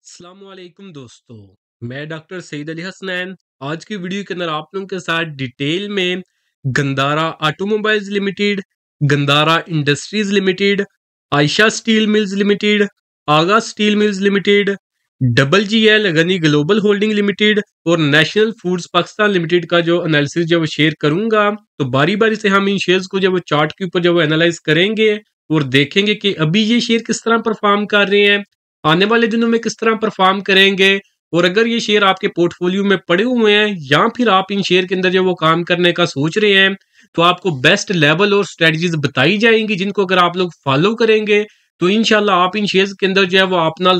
अस्सलामुअलैकुम दोस्तों, मैं डॉक्टर सईद अली हसनैन। आज की वीडियो के अंदर आप लोगों के साथ डिटेल में Gandhara Automobiles Limited, Gandhara Industries Limited, Ayesha Steel Mills Limited, Agha Steel Mills Limited, double G L Ghani Global Holding Limited और नेशनल फूड्स पाकिस्तान लिमिटेड का जो एनालिसिस जब शेयर करूंगा, तो बारी बारी से हम इन शेयर्स को जब चार्ट के ऊपर जब एनालाइज करेंगे और देखेंगे कि अभी ये शेयर किस तरह परफॉर्म कर रहे हैं, आने वाले दिनों में किस तरह परफॉर्म करेंगे, और अगर ये शेयर आपके पोर्टफोलियो में पड़े हुए हैं या फिर आप इन शेयर के अंदर जो वो काम करने का सोच रहे हैं, तो आपको बेस्ट लेवल और स्ट्रेटजीज बताई जाएंगी जिनको अगर आप लोग फॉलो करेंगे तो इंशाल्लाह आप इन शेयर्स के अंदर जो है वो अपना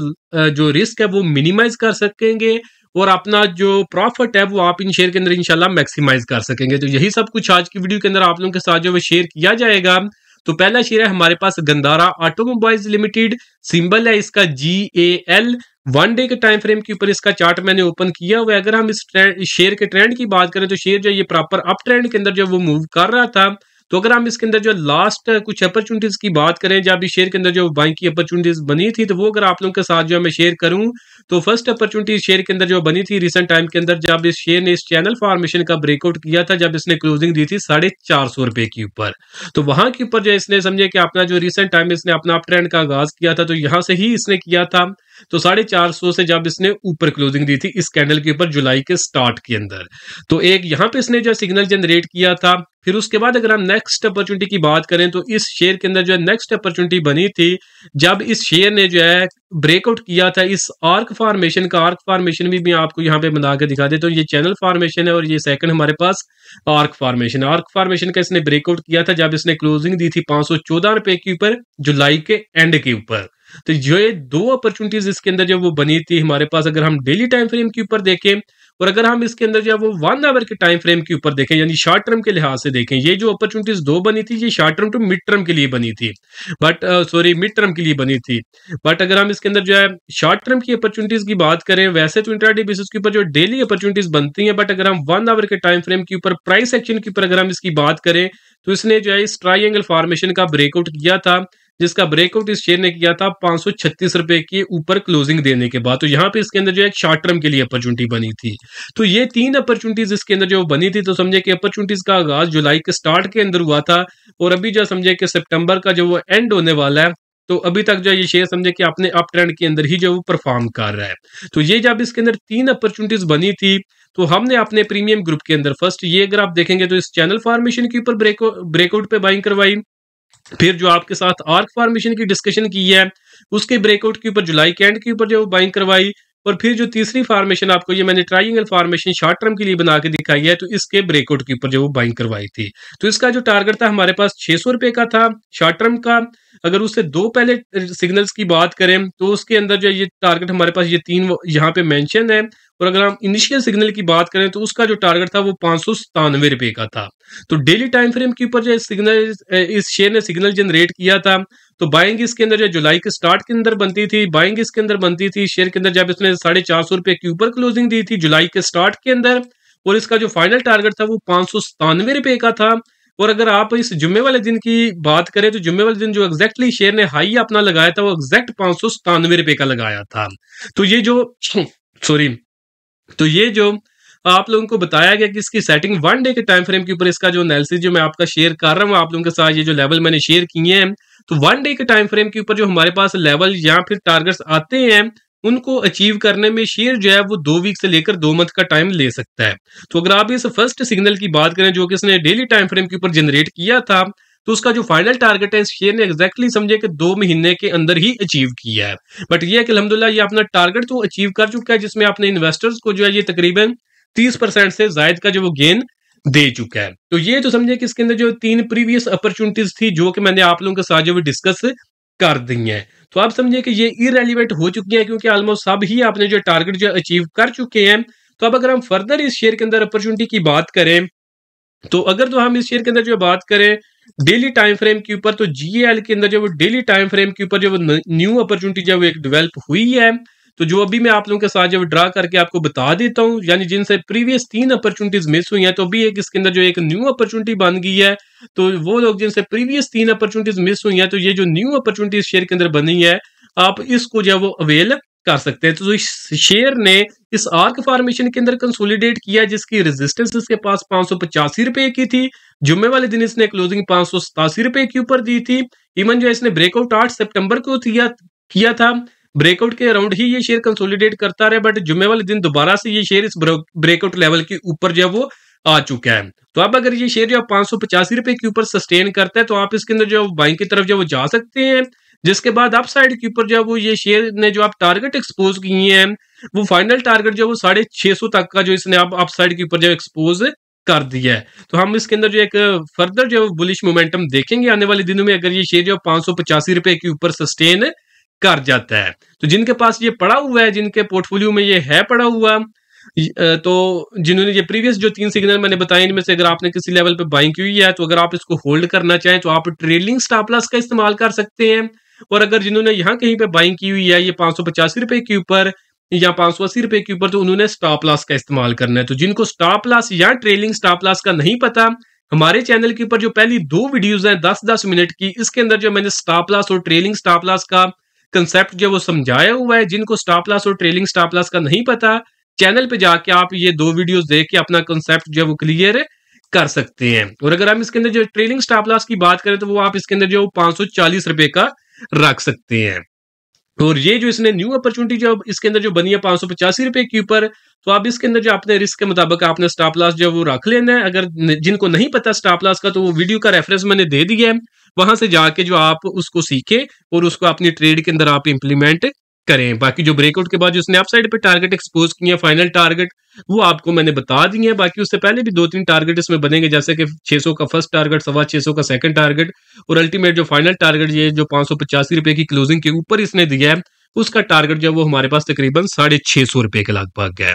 जो रिस्क है वो मिनिमाइज कर सकेंगे और अपना जो प्रॉफिट है वो आप इन शेयर के अंदर इंशाल्लाह मैक्सिमाइज कर सकेंगे। तो यही सब कुछ आज की वीडियो के अंदर आप लोगों के साथ जो है शेयर किया जाएगा। तो पहला शेयर है हमारे पास गंदारा ऑटोमोबाइल्स लिमिटेड, सिंबल है इसका GAL। वन डे के टाइम फ्रेम के ऊपर इसका चार्ट मैंने ओपन किया हुआ है। अगर हम इस शेयर के ट्रेंड की बात करें तो शेयर जो ये प्रॉपर अप ट्रेंड के अंदर जो वो मूव कर रहा था। तो अगर हम इसके अंदर जो लास्ट कुछ अपॉर्चुनिटीज की बात करें, जब इस शेयर के अंदर जो बाइंग की अपॉर्चुनिटीज बनी थी, तो वो अगर आप लोगों के साथ जो मैं शेयर करूं, तो फर्स्ट अपॉर्चुनिटी शेयर के अंदर जो बनी थी रिसेंट टाइम के अंदर, जब इस शेयर ने इस चैनल फॉर्मेशन का ब्रेकआउट किया था, जब इसने क्लोजिंग दी थी 450 रुपए के ऊपर। तो वहां के ऊपर जो इसने समझे कि अपना जो रिसेंट टाइम इसने अपना अप ट्रेंड का आगाज किया था, तो यहां से ही इसने किया था। तो 450 से जब इसने ऊपर क्लोजिंग दी थी इस कैंडल के ऊपर जुलाई के स्टार्ट के अंदर, तो एक यहां पे इसने जो सिग्नल जनरेट किया था। फिर उसके बाद अगर हम नेक्स्ट अपॉर्चुनिटी की बात करें तो इस शेयर के अंदर जो है नेक्स्ट अपॉर्चुनिटी बनी थी जब इस शेयर ने जो है ब्रेकआउट किया था इस आर्क फॉर्मेशन का। आर्क फॉर्मेशन भी मैं आपको यहाँ पे बना के दिखा देता हूँ। ये चैनल फॉर्मेशन है और ये सेकंड हमारे पास आर्क फॉर्मेशन। आर्क फॉर्मेशन का इसने ब्रेकआउट किया था जब इसने क्लोजिंग दी थी 514 रुपए के ऊपर जुलाई के एंड के ऊपर। तो जो ये दो अपॉर्चुनिटीज इसके अंदर जो वो बनी थी हमारे पास, अगर हम डेली टाइम फ्रेम के ऊपर देखें और अगर हम इसके अंदर जो है वो 1 आवर के टाइम फ्रेम के ऊपर देखें, यानी शॉर्ट टर्म के लिहाज से देखें, ये जो अपॉर्चुनिटीज दो बनी थी ये short term to mid term के लिए बनी थी, बट सॉरी मिड टर्म के लिए बनी थी। बट अगर हम इसके अंदर जो है शॉर्ट टर्म की अपॉर्चुनिटीज की बात करें, वैसे तो इंट्राडे बेसिस के ऊपर जो डेली अपॉर्चुनिटीज बनती हैं, बट अगर हम 1 आवर के टाइम फ्रेम के ऊपर प्राइस एक्शन के ऊपर अगर हम इसकी बात करें, तो इसने जो है इस ट्राइंगल फॉर्मेशन का ब्रेकआउट किया था, जिसका ब्रेकआउट इस शेयर ने किया था 536 रुपए के ऊपर क्लोजिंग देने के बाद। तो यहाँ पे इसके अंदर जो एक शॉर्ट टर्म के लिए अपॉर्चुनिटी बनी थी। तो ये 3 अपॉर्चुनिटीज इसके अंदर जो बनी थी, तो समझे कि अपॉर्चुनिटीज का आगाज जुलाई के स्टार्ट के अंदर हुआ था और अभी जो समझे कि सितंबर का जो वो एंड होने वाला है, तो अभी तक जो ये शेयर समझे कि अपने अप ट्रेंड के अंदर ही जो वो परफॉर्म कर रहा है। तो ये जब इसके अंदर 3 अपॉर्चुनिटीज बनी थी, तो हमने अपने प्रीमियम ग्रुप के अंदर फर्स्ट ये अगर आप देखेंगे तो इस चैनल फॉर्मेशन के ऊपर ब्रेकआउट पे बाइंग करवाई। फिर जो आपके साथ आर्क फॉर्मेशन की डिस्कशन की है उसके ब्रेकआउट के ऊपर जुलाई के एंड के ऊपर जो बाइंग करवाई। और फिर जो तीसरी फॉर्मेशन आपको ये मैंने ट्राइंगल फॉर्मेशन शॉर्ट टर्म के लिए बना के दिखाई है, तो इसके ब्रेकआउट के ऊपर जो वो बाइंग करवाई थी। तो इसका जो टारगेट था हमारे पास 600 रुपए का था शॉर्ट टर्म का। अगर उससे दो पहले सिग्नल्स की बात करें तो उसके अंदर जो ये टारगेट हमारे पास ये 3 यहाँ पे मेंशन है। और अगर हम इनिशियल सिग्नल की बात करें तो उसका जो टारगेट था वो 597 रुपए का था। तो डेली टाइम फ्रेम के ऊपर जो सिग्नल इस शेयर ने सिग्नल जनरेट किया था, तो बाइंग इसके अंदर जो जुलाई के स्टार्ट के अंदर बनती थी, बाइंग इसके अंदर बनती थी शेयर के अंदर जब इसने 450 रुपए के ऊपर क्लोजिंग दी थी जुलाई के स्टार्ट के अंदर, और इसका जो फाइनल टारगेट था वो 597 रुपए का था। और अगर आप इस जुम्मे वाले दिन की बात करें तो जुम्मे वाले दिन जो एग्जैक्टली शेयर ने हाई अपना लगाया था वो एग्जैक्ट 597 रुपए का लगाया था। तो ये जो सॉरी तो ये जो आप लोगों को बताया गया कि इसकी सेटिंग 1 डे के टाइम फ्रेम के ऊपर, इसका जो एनालिसिस जो मैं आपका शेयर कर रहा हूँ आप लोगों के साथ, ये जो लेवल मैंने शेयर किए हैं, तो 1 डे के टाइम फ्रेम के ऊपर जो हमारे पास लेवल या फिर टारगेट्स आते हैं उनको अचीव करने में शेयर जो है वो 2 वीक से लेकर 2 मंथ का टाइम ले सकता है। तो अगर आप इस फर्स्ट सिग्नल की बात करें जो कि इसने डेली टाइम फ्रेम के ऊपर जनरेट किया था, तो उसका जो फाइनल टारगेट है इस शेयर ने एग्जैक्टली समझे कि 2 महीने के अंदर ही अचीव किया है। बट ये है कि अल्हम्दुलिल्लाह ये अपना टारगेट तो अचीव कर चुका है, जिसमें अपने इन्वेस्टर्स को जो है ये तकरीबन 30% से ज्यादा का जो वो गेन दे चुका है। तो ये तो समझे कि इसके अंदर जो 3 प्रीवियस अपॉर्चुनिटीज थी जो कि मैंने आप लोगों के साथ जो भी डिस्कस कर दी हैं, तो आप समझिए कि ये इरेलीवेंट हो चुकी हैं क्योंकि ऑलमोस्ट सब ही आपने जो टारगेट जो अचीव कर चुके हैं। तो अब अगर हम फर्दर इस शेयर के अंदर अपॉर्चुनिटी की बात करें, तो अगर तो हम इस शेयर के अंदर जो बात करें डेली टाइम फ्रेम के ऊपर, तो GAL के अंदर जो वो डेली टाइम फ्रेम के ऊपर जो वो न्यू अपॉर्चुनिटी जो एक डेवलप हुई है, तो जो अभी मैं आप लोगों के साथ जो ड्रा करके आपको बता देता हूं, यानी जिनसे प्रीवियस 3 अपॉर्चुनिटीज मिस हुई हैं, तो अभी एक इसके अंदर जो एक न्यू अपॉर्चुनिटी बन गई है। तो वो लोग जिनसे प्रीवियस 3 अपॉर्चुनिटीज मिस हुई हैं, तो ये जो न्यू अपॉर्चुनिटी शेयर के अंदर बनी है आप इसको जो है वो अवेल कर सकते हैं। तो इस शेयर ने इस आर्क फॉर्मेशन के अंदर कंसोलिडेट किया, जिसकी रेजिस्टेंस इसके पास 585 रुपए की थी। जुम्मे वाले दिन इसने क्लोजिंग 587 रुपए के ऊपर दी थी। इवन जो इसने ब्रेकआउट 8 सितंबर को किया था, ब्रेकआउट के अराउंड ही ये शेयर कंसोलिडेट करता रहा, बट जुम्मे वाले दिन दोबारा से ये शेयर इस ब्रेकआउट लेवल के ऊपर जो वो आ चुका है। तो अब अगर ये शेयर जो 585 रुपए के ऊपर सस्टेन करता है तो आप इसके अंदर जो बाइंग की तरफ जो वो जा सकते हैं। जिसके बाद अप साइड के ऊपर जो वो ये शेयर ने जो आप टारगेट एक्सपोज किए हैं, वो फाइनल टारगेट जो वो 650 तक का जो इसने अब अप साइड के ऊपर जो एक्सपोज कर दिया है। तो हम इसके अंदर जो एक फर्दर जो बुलिश मोमेंटम देखेंगे आने वाले दिनों में, अगर ये शेयर जो 585 रुपए के ऊपर सस्टेन कर जाता है। तो जिनके पास ये पड़ा हुआ है, जिनके पोर्टफोलियो में ये है पड़ा हुआ, तो जिन्होंने ये प्रीवियस जो 3 सिग्नल मैंने बताए, इनमें से अगर आपने किसी लेवल पे बाइंग की हुई है, तो अगर आप इसको होल्ड करना चाहें तो आप ट्रेलिंग स्टॉप लॉस का इस्तेमाल कर सकते हैं। और अगर जिन्होंने यहाँ कहीं पे बाइंग की हुई है ये 585 रुपए के ऊपर या 580 रुपए के ऊपर, तो उन्होंने स्टॉप लॉस का इस्तेमाल करना है। तो जिनको स्टॉप लॉस या ट्रेलिंग स्टॉप लॉस का नहीं पता, हमारे चैनल के ऊपर जो पहली 2 वीडियोस हैं 10-10 मिनट की, इसके अंदर जो मैंने स्टॉप लॉस और ट्रेलिंग स्टॉप लॉस का कंसेप्ट जो वो समझाया हुआ है। जिनको स्टॉप लॉस और ट्रेलिंग स्टॉप लॉस का नहीं पता, चैनल पे जाके आप ये 2 वीडियोस देख के अपना कंसेप्ट जो है वो क्लियर कर सकते हैं। और अगर हम इसके अंदर जो ट्रेलिंग स्टॉप लॉस की बात करें तो वो आप इसके अंदर जो 540 रुपए का रख सकते हैं। और ये जो इसने न्यू अपॉर्चुनिटी जो इसके अंदर जो बनी है 585 रुपए के ऊपर, तो आप इसके अंदर जो अपने रिस्क के मुताबिक आपने स्टॉप लॉस जो वो रख लेना है। अगर जिनको नहीं पता स्टॉप लॉस का, तो वो वीडियो का रेफरेंस मैंने दे दिया है, वहां से जाके जो आप उसको सीखे और उसको अपनी ट्रेड के अंदर आप इंप्लीमेंट करें। बाकी जो ब्रेकआउट के बाद जो इसने अपसाइड पे टारगेट एक्सपोज किए हैं, फाइनल टारगेट वो आपको मैंने बता दिए हैं। बाकी उससे पहले भी 2-3 टारगेट इसमें बनेंगे, जैसे कि 600 का फर्स्ट टारगेट, 625 का सेकंड टारगेट, और अल्टीमेट जो फाइनल टारगेट ये जो 585 रुपए की क्लोजिंग के ऊपर इसने दिया है, उसका टारगेट जो वो हमारे पास तकरीबन 650 रुपए के लगभग है।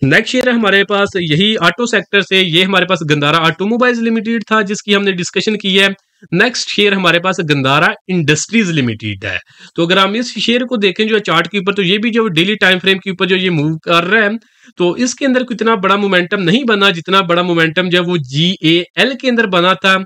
नेक्स्ट शेयर है हमारे पास यही ऑटो सेक्टर से, ये हमारे पास गंदारा ऑटोमोबाइल्स लिमिटेड था, जिसकी हमने डिस्कशन की है। नेक्स्ट शेयर हमारे पास गंदारा इंडस्ट्रीज लिमिटेड है। तो अगर हम इस शेयर को देखें जो चार्ट के ऊपर, तो ये भी जो डेली टाइम फ्रेम के ऊपर जो ये मूव कर रहा है, तो इसके अंदर इतना बड़ा मोमेंटम नहीं बना जितना बड़ा मोमेंटम जब वो GAL के अंदर बना था।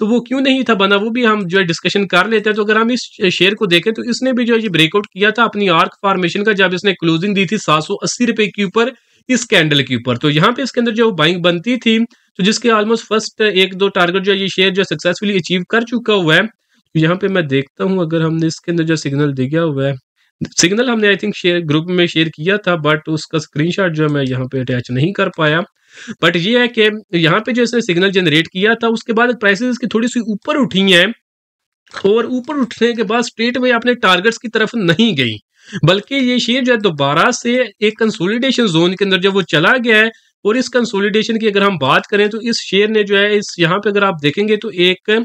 तो वो क्यों नहीं था बना, वो भी हम जो है डिस्कशन कर लेते हैं। तो अगर हम इस शेयर को देखें तो इसने भी जो है ये ब्रेकआउट किया था अपनी आर्क फॉर्मेशन का, जब इसने क्लोजिंग दी थी 780 रुपए के ऊपर इस कैंडल के ऊपर। तो यहाँ पे इसके अंदर जो बाइंग बनती थी, तो जिसके ऑलमोस्ट फर्स्ट 1-2 टारगेट जो है ये शेयर जो सक्सेसफुली अचीव कर चुका हुआ है। तो यहाँ पे मैं देखता हूँ, अगर हमने इसके अंदर जो सिग्नल दिया हुआ है, सिग्नल हमने आई थिंक शेयर ग्रुप में शेयर किया था, बट उसका स्क्रीनशॉट जो है मैं यहाँ पे अटैच नहीं कर पाया। बट ये है कि यहाँ पे जो इसने सिग्नल जनरेट किया था, उसके बाद प्राइसेस की थोड़ी सी ऊपर उठी हैं, और ऊपर उठने के बाद स्ट्रेट वे अपने टारगेट्स की तरफ नहीं गई, बल्कि ये शेयर जो है दोबारा से एक कंसोलिडेशन जोन के अंदर जब वो चला गया है। और इस कंसोलिडेशन की अगर हम बात करें तो इस शेयर ने जो है इस यहाँ पे अगर आप देखेंगे तो एक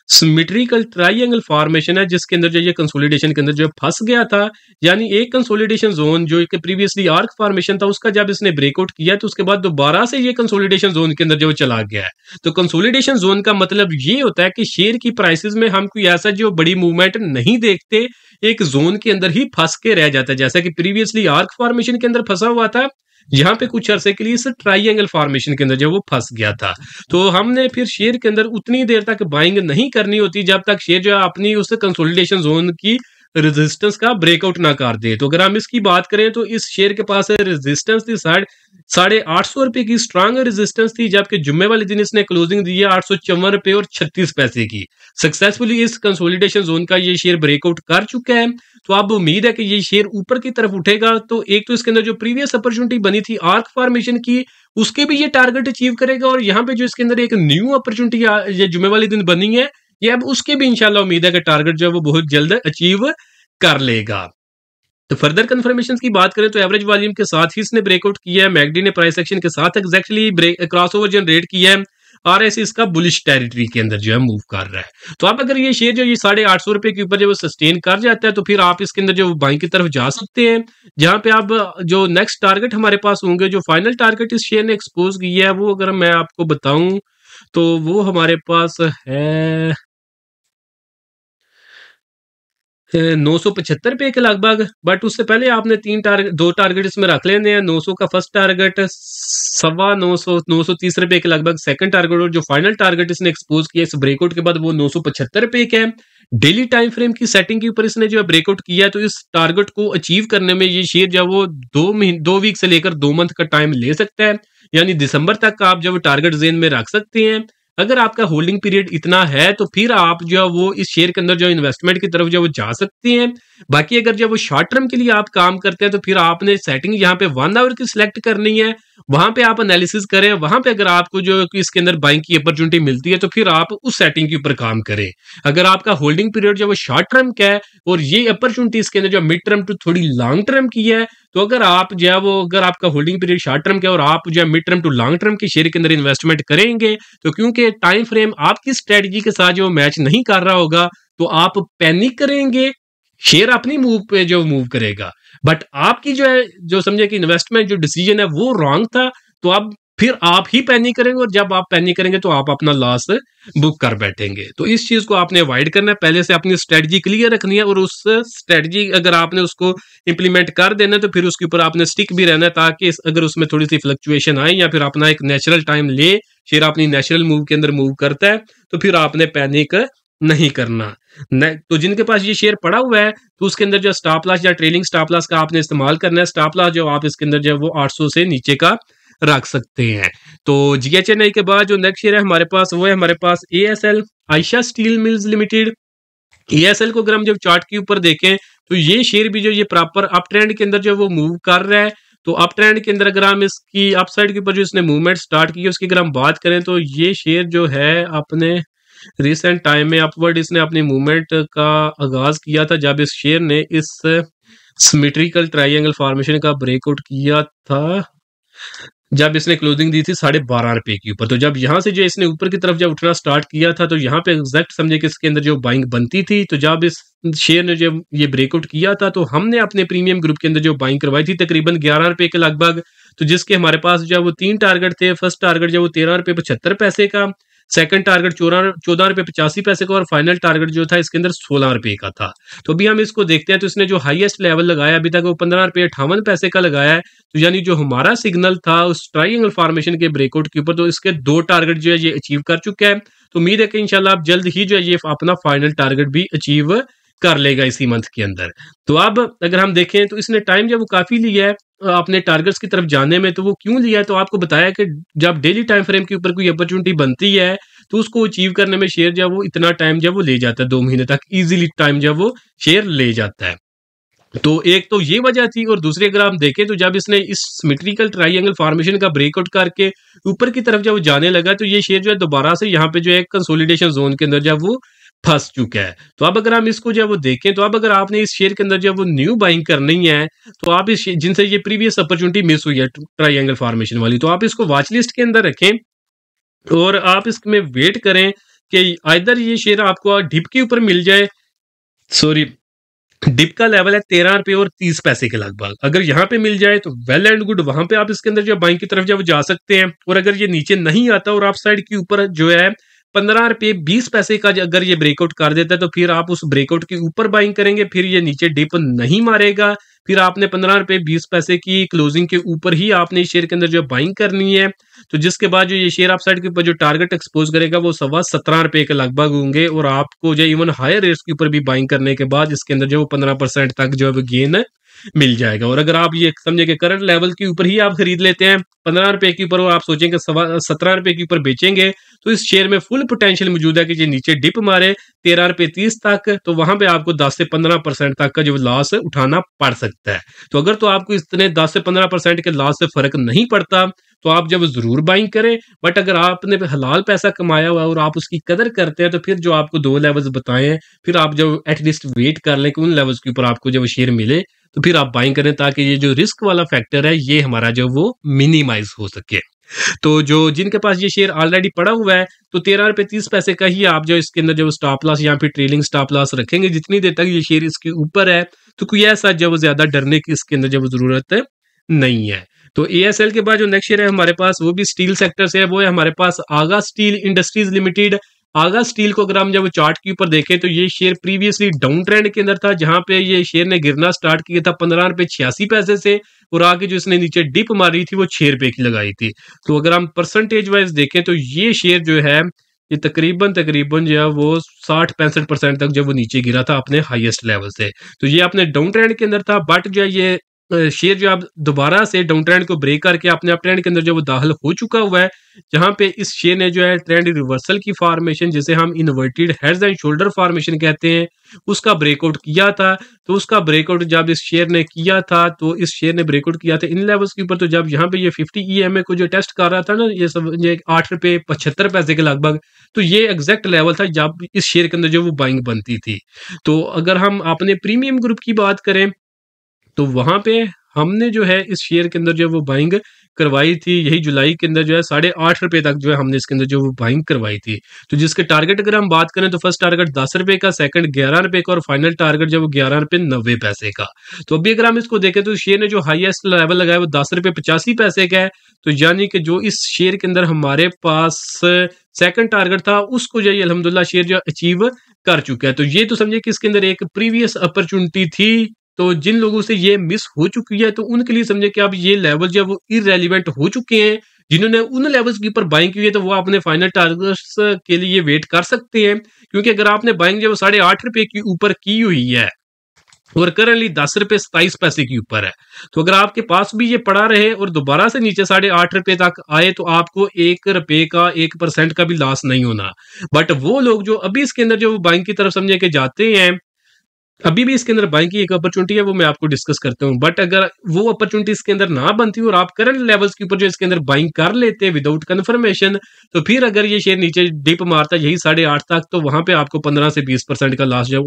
सिमेट्रिकल ट्राइंगल फॉर्मेशन है, जिसके अंदर जो ये कंसोलिडेशन के अंदर जो फंस गया था। यानी एक कंसोलिडेशन जोन जो कि प्रीवियसली आर्क फॉर्मेशन था, उसका जब इसने ब्रेकआउट किया तो उसके बाद दोबारा से ये कंसोलिडेशन जोन के अंदर जो चला गया है। तो कंसोलिडेशन जोन का मतलब ये होता है कि शेयर की प्राइसेस में हम कोई ऐसा जो बड़ी मूवमेंट नहीं देखते, एक जोन के अंदर ही फंस के रह जाता है। जैसा कि प्रीवियसली आर्क फॉर्मेशन के अंदर फंसा हुआ था, यहाँ पे कुछ अरसे के लिए इस ट्राइंगल फॉर्मेशन के अंदर जो वो फंस गया था। तो हमने फिर शेयर के अंदर उतनी देर तक बाइंग नहीं करनी होती जब तक शेयर जो है अपनी उस कंसोलिडेशन जोन की रेजिस्टेंस का ब्रेकआउट ना कर दे। तो अगर हम इसकी बात करें तो इस शेयर के पास रेजिस्टेंस थी 850 रुपए की स्ट्रांग रेजिस्टेंस थी, जबकि जुम्मे वाले दिन इसने क्लोजिंग दी है 854 रुपए और 36 पैसे की। सक्सेसफुली इस कंसोलिडेशन जोन का ये शेयर ब्रेकआउट कर चुका है। तो अब उम्मीद है कि ये शेयर ऊपर की तरफ उठेगा। तो एक तो इसके अंदर जो प्रीवियस अपॉर्चुनिटी बनी थी आर्क फॉर्मेशन की, उसके भी ये टारगेट अचीव करेगा, और यहाँ पे जो इसके अंदर एक न्यू अपॉर्चुनिटी ये जुम्मे वाले दिन बनी है, ये अब उसके भी इंशाल्लाह उम्मीद है कि टारगेट जो है वो बहुत जल्द अचीव कर लेगा। तो फर्दर कंफर्मेशन की बात करें तो एवरेज वॉल्यूम के साथ ही इसने ब्रेकआउट किया है, मैकडी ने प्राइस एक्शन के साथ एग्जैक्टली क्रॉसओवर जनरेट किया है, RSI इसका बुलिश टेरिटरी के अंदर जो है मूव कर रहा है। तो आप अगर ये शेयर जो ये 850 रुपए के ऊपर जो सस्टेन कर जाता है, तो फिर आप इसके अंदर जो बाइंग की तरफ जा सकते हैं, जहां पे आप जो नेक्स्ट टारगेट हमारे पास होंगे, जो फाइनल टारगेट इस शेयर ने एक्सपोज किया है, वो अगर मैं आपको बताऊं तो वो हमारे पास है ₹975 के लगभग। बट उससे पहले आपने 2 टारगेट इसमें रख लेने हैं। 900 का फर्स्ट टारगेट, सवा 900 ₹930 के लगभग सेकंड टारगेट, और जो फाइनल टारगेट इसने एक्सपोज किया इस ब्रेकआउट के बाद वो ₹975 का है। डेली टाइम फ्रेम की सेटिंग के ऊपर इसने जो है ब्रेकआउट किया है, तो इस टारगेट को अचीव करने में ये शेयर जो है वो 2 वीक से लेकर 2 मंथ का टाइम ले सकता है, यानी दिसंबर तक का आप जब टारगेट जेन में रख सकते हैं। अगर आपका होल्डिंग पीरियड इतना है तो फिर आप जो है वो इस शेयर के अंदर जो इन्वेस्टमेंट की तरफ जो वो जा सकते हैं। बाकी अगर जब वो शॉर्ट टर्म के लिए आप काम करते हैं तो फिर आपने सेटिंग यहाँ पे 1 आवर की सिलेक्ट करनी है, वहां पे आप एनालिसिस करें, वहां पे अगर आपको जो इसके अंदर बाइंग की अपॉर्चुनिटी मिलती है तो फिर आप उस सेटिंग के ऊपर काम करें। अगर आपका होल्डिंग पीरियड जो वो शॉर्ट टर्म का है और ये अपॉर्चुनिटी इसके अंदर जो मिड टर्म टू थोड़ी लॉन्ग टर्म की है, तो अगर आप जो है वो अगर आपका होल्डिंग पीरियड शॉर्ट टर्म का है और आप जो है mid term to long term के शेयर के अंदर इन्वेस्टमेंट करेंगे, तो क्योंकि टाइम फ्रेम आपकी स्ट्रेटजी के साथ जो मैच नहीं कर रहा होगा तो आप पैनिक करेंगे, शेयर अपनी मूव पे जो मूव करेगा। बट आपकी जो है जो समझे कि इन्वेस्टमेंट जो डिसीजन है वो रॉन्ग था, तो अब फिर आप ही पैनिक करेंगे, और जब आप पैनिक करेंगे तो आप अपना लॉस बुक कर बैठेंगे। तो इस चीज को आपने अवॉइड करना है, पहले से अपनी स्ट्रेटजी क्लियर रखनी है, और उस स्ट्रेटजी अगर आपने उसको इंप्लीमेंट कर देना है तो फिर उसके ऊपर आपने स्टिक भी रहना है, ताकि अगर उसमें थोड़ी सी फ्लक्चुएशन आए या फिर अपना एक नेचुरल टाइम ले, शेयर अपनी नेचुरल मूव के अंदर मूव करता है, तो फिर आपने पैनिक नहीं करना। तो जिनके पास ये शेयर पड़ा हुआ है तो उसके अंदर जो स्टॉप लॉस या ट्रेलिंग स्टॉप लॉस का आपने इस्तेमाल करना है। स्टॉप लॉस जो आप इसके अंदर जो है वो 800 से नीचे का रख सकते हैं। तो जीएचएनआई के बाद जो नेक्स्ट शेयर है हमारे पास वो है हमारे पास ASL, Ayesha Steel Mills Limited. ASL को अगर हम जब चार्ट के ऊपर देखें तो ये शेयर भी जो ये प्रॉपर अप ट्रेंड के अंदर जो वो मूव कर रहा है। तो अप ट्रेंड के अंदर अगर हम इसकी अपसाइड के ऊपर जो इसने मूवमेंट स्टार्ट की है उसकी अगर हम बात करें तो ये शेयर जो है अपने रिसेंट टाइम में अपवर्ड इसने अपनी मूवमेंट का आगाज किया था, जब इस शेयर ने इस सिमेट्रिकल ट्रायंगल फॉर्मेशन का ब्रेकआउट किया था, जब इसने क्लोजिंग दी थी ₹12.5 के ऊपर। तो जब यहाँ से जो इसने ऊपर की तरफ जब उठना स्टार्ट किया था तो यहाँ पे एग्जैक्ट समझे कि इसके अंदर जो बाइंग बनती थी, तो जब इस शेयर ने जब ये ब्रेकआउट किया था तो हमने अपने प्रीमियम ग्रुप के अंदर जो बाइंग करवाई थी तकरीबन ₹11 के लगभग। तो जिसके हमारे पास जो वो 3 टारगेट थे। फर्स्ट टारगेट जो वो ₹13.75 का, सेकंड टारगेट ₹14.85 का, और फाइनल टारगेट जो था इसके अंदर ₹16 का था। तो अभी हम इसको देखते हैं तो इसने जो हाईएस्ट लेवल लगाया अभी तक वो ₹15.58 का लगाया है। तो यानी जो हमारा सिग्नल था उस ट्रायंगल फॉर्मेशन के ब्रेकआउट के ऊपर, तो इसके 2 टारगेट जो है ये अचीव कर चुका है। तो उम्मीद है कि इंशाल्लाह आप जल्द ही जो है ये अपना फाइनल टारगेट भी अचीव कर लेगा इसी मंथ के अंदर। तो अब अगर हम देखें तो इसने टाइम जब वो काफी लिया है अपने टारगेट्स की तरफ जाने में। तो वो क्यों लिया है, तो आपको बताया कि जब डेली टाइम फ्रेम के ऊपर कोई अपॉर्चुनिटी बनती है तो उसको अचीव करने में शेयर जब वो इतना टाइम जब वो ले जाता है, 2 महीने तक इजीली टाइम जब वो शेयर ले जाता है। तो एक तो ये वजह थी, और दूसरी अगर हम देखें तो जब इसने इस सिमेट्रिकल ट्रायंगल फॉर्मेशन का ब्रेकआउट करके ऊपर की तरफ जब वो जाने लगा तो ये शेयर जो है दोबारा से यहाँ पे जो है कंसोलिडेशन जोन के अंदर जब वो फंस चुका है। तो अब अगर हम इसको जब वो देखें तो अब अगर आपने इस शेयर के अंदर जब वो न्यू बाइंग करनी है तो आप इस जिनसे ये प्रीवियस अपॉर्चुनिटी मिस हुई है ट्रायंगल फॉर्मेशन वाली, तो आप इसको वॉच लिस्ट के अंदर रखें और आप इसमें वेट करें कि आइदर ये शेयर आपको डिप के ऊपर मिल जाए। सॉरी, डिप का लेवल है ₹13.30 के लगभग। अगर यहाँ पे मिल जाए तो वेल एंड गुड, वहां पे आप इसके अंदर जो बाइंग की तरफ जब जा सकते हैं। और अगर ये नीचे नहीं आता और आप साइड के ऊपर जो है ₹15.20 का अगर ये ब्रेकआउट कर देता है तो फिर आप उस ब्रेकआउट के ऊपर बाइंग करेंगे, फिर ये नीचे डिप नहीं मारेगा, फिर आपने ₹15.20 की क्लोजिंग के ऊपर ही आपने इस शेयर के अंदर जो बाइंग करनी है। तो जिसके बाद जो ये शेयर आप साइड के ऊपर जो टारगेट एक्सपोज करेगा वो ₹17.5 के लगभग होंगे, और आपको जो इवन हायर रेट्स के ऊपर भी बाइंग करने के बाद इसके अंदर जो 15% तक जो है गेन मिल जाएगा। और अगर आप ये समझे कि करंट लेवल के ऊपर ही आप खरीद लेते हैं ₹15 के ऊपर, और आप सोचेंगे ₹17 के ऊपर बेचेंगे, तो इस शेयर में फुल पोटेंशियल मौजूद है कि ये नीचे डिप मारे ₹13.30 तक, तो वहां पे आपको 10 से 15% तक का जो लॉस उठाना पड़ सकता है। तो अगर तो आपको इतने 10 से 15% के लॉस से फर्क नहीं पड़ता तो आप जब जरूर बाइंग करें। बट अगर आपने हलाल पैसा कमाया हुआ और आप उसकी कदर करते हैं तो फिर जो आपको 2 लेवल्स बताए हैं, फिर आप जब एटलीस्ट वेट कर लें कि उन लेवल्स के ऊपर आपको जब शेयर मिले तो फिर आप बाइंग करें, ताकि ये जो रिस्क वाला फैक्टर है ये हमारा जो वो मिनिमाइज हो सके। तो जो जिनके पास ये शेयर ऑलरेडी पड़ा हुआ है तो ₹13.30 का ही आप जो इसके अंदर जो स्टॉप लॉस या फिर ट्रेलिंग स्टॉप लॉस रखेंगे। जितनी देर तक ये शेयर इसके ऊपर है तो कोई ऐसा जब ज्यादा डरने की इसके अंदर जब जरूरत नहीं है। तो एएसएल के बाद जो नेक्स्ट शेयर है हमारे पास वो भी स्टील सेक्टर से है, वो है हमारे पास आगा steel industries limited, Agha steel को अगर हम जब चार्ट के ऊपर देखें तो ये शेयर प्रीवियसली डाउन ट्रेंड के अंदर था, जहां पे ये शेयर ने गिरना स्टार्ट किया था 15 रुपए 86 पैसे से, और आगे जो इसने नीचे डिप मारी थी वो 6 रुपए की लगाई थी। तो अगर हम परसेंटेज वाइज देखें तो ये शेयर जो है ये तकरीबन तकरीबन जो है वो 60-65% तक जब वो नीचे गिरा था अपने हाईएस्ट लेवल से। तो ये अपने डाउन ट्रेंड के अंदर था, बट जो है ये शेयर जो अब दोबारा से डाउन ट्रेंड को ब्रेक करके अपने अप ट्रेंड के अंदर जो वो दाखिल हो चुका हुआ है, जहां पे इस शेयर ने जो है ट्रेंड रिवर्सल की फॉर्मेशन, जिसे हम inverted heads and shoulder formation कहते हैं, उसका ब्रेकआउट किया था। तो उसका ब्रेकआउट जब इस शेयर ने किया था तो इस शेयर ने ब्रेकआउट किया था इन लेवल्स के ऊपर। तो जब यहाँ पे ये 50 EMA को जो टेस्ट कर रहा था ना, ये सब ये 8 रुपए 75 पैसे के लगभग, तो ये एग्जैक्ट लेवल था जब इस शेयर के अंदर जो वो बाइंग बनती थी। तो अगर हम अपने प्रीमियम ग्रुप की बात करें तो वहां पे हमने जो है इस शेयर के अंदर जो है वो बाइंग करवाई थी, यही जुलाई के अंदर जो है 8.5 रुपए तक जो है हमने इसके अंदर जो वो बाइंग करवाई थी। तो जिसके टारगेट अगर हम बात करें तो फर्स्ट टारगेट 10 रुपए का, सेकंड 11 रुपए का, और फाइनल टारगेट जो 11 रुपए 90 पैसे का। तो अभी अगर हम इसको देखें तो शेयर ने जो हाईएस्ट लेवल लगाया वो 10 रुपए 85 पैसे का है। तो यानी कि जो इस शेयर के अंदर हमारे पास सेकंड टारगेट था उसको जो है अल्हम्दुलिल्लाह शेयर जो अचीव कर चुका है। तो ये तो समझिए कि इसके अंदर एक प्रीवियस अपॉर्चुनिटी थी, तो जिन लोगों से ये मिस हो चुकी है तो उनके लिए समझे कि अब ये लेवल जो है वो इररेलेवेंट हो चुके हैं। जिन्होंने उन लेवल्स के ऊपर बाइंग की है तो वो अपने फाइनल टारगेट्स के लिए वेट कर सकते हैं, क्योंकि अगर आपने बाइंग जो 8.5 रुपए के ऊपर की हुई है और करंटली 10 रुपए 27 पैसे के ऊपर है, तो अगर आपके पास भी ये पड़ा रहे और दोबारा से नीचे 8.5 रुपए तक आए तो आपको 1 रुपए का 1% का भी लॉस नहीं होना। बट वो लोग जो अभी इसके अंदर जो बाइंग की तरफ समझे के जाते हैं, अभी भी इसके अंदर बाइंग की एक अपॉर्चुनिटी है, वो मैं आपको डिस्कस करता हूँ। बट अगर वो अपॉर्चुनिटी इसके अंदर ना बनती और आप करंट लेवल्स के ऊपर जो इसके अंदर बाइंग कर लेते विदाउट कंफर्मेशन, तो फिर अगर ये शेयर नीचे डिप मारता यही 8.5 तक, तो वहां पे आपको 15 से 20% का लॉस जो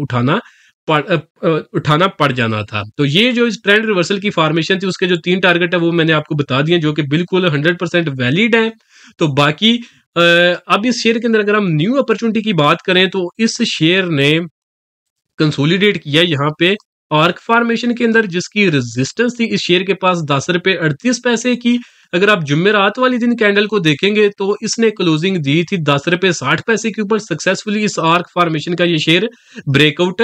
उठाना पड़ जाना था। तो ये जो इस ट्रेंड रिवर्सल की फॉर्मेशन थी उसके जो 3 टारगेट है वो मैंने आपको बता दिए, जो कि बिल्कुल 100% वैलिड है। तो बाकी अब इस शेयर के अंदर अगर हम न्यू अपॉर्चुनिटी की बात करें तो इस शेयर ने कंसोलिडेट किया यहाँ पे आर्क फॉर्मेशन के अंदर, जिसकी रेजिस्टेंस थी इस शेयर के पास 10 रुपए 38 पैसे की। अगर आप जुमेरात वाली दिन कैंडल को देखेंगे तो इसने क्लोजिंग दी थी 10 रुपए 60 पैसे के ऊपर। सक्सेसफुली इस आर्क फॉर्मेशन का ये शेयर ब्रेकआउट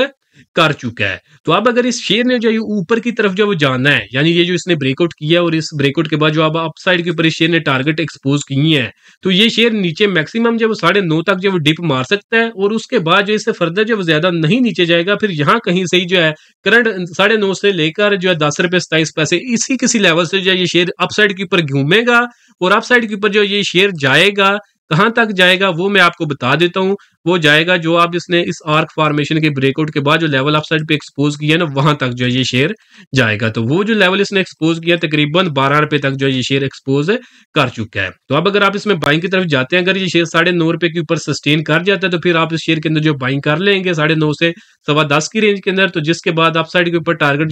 कर चुका है। तो अब अगर इस शेयर ने जो ऊपर की तरफ जो वो जाना है, यानी ये जो इसने ब्रेकआउट किया और इस ब्रेकआउट के बाद जो अब अपसाइड के ऊपर इस शेयर ने टारगेट एक्सपोज किए हैं, तो ये शेयर नीचे मैक्सिमम जब 9.5 तक जो डिप मार सकता है और उसके बाद जो इससे फर्दर जब ज्यादा नहीं नीचे जाएगा, फिर यहाँ कहीं से ही जो है करंट 9.5 से लेकर जो है 10 रुपए 27 पैसे इसी किसी लेवल से जो है ये शेयर अपसाइड के ऊपर घूमेगा, और अपसाइड के ऊपर जो ये शेयर जाएगा कहां तक जाएगा वो मैं आपको बता देता हूं। वो जाएगा जो आप इसने इस आर्क फॉर्मेशन के ब्रेकआउट के बाद जो लेवल अपसाइड पे एक्सपोज किया ना, वहां तक जो है ये शेयर जाएगा। तो वो जो लेवल इसने एक्सपोज किया तकरीबन 12 रुपए तक जो है ये शेयर एक्सपोज कर चुका है। तो अब अगर आप इसमें बाइंग की तरफ जाते हैं, अगर ये शेयर 9.5 रुपए के ऊपर सस्टेन कर जाता है तो फिर आप इस शेयर के अंदर जो बाइंग कर लेंगे 9.5 से 10.15 की रेंज के अंदर। तो जिसके बाद अपसाइड के ऊपर टारगेट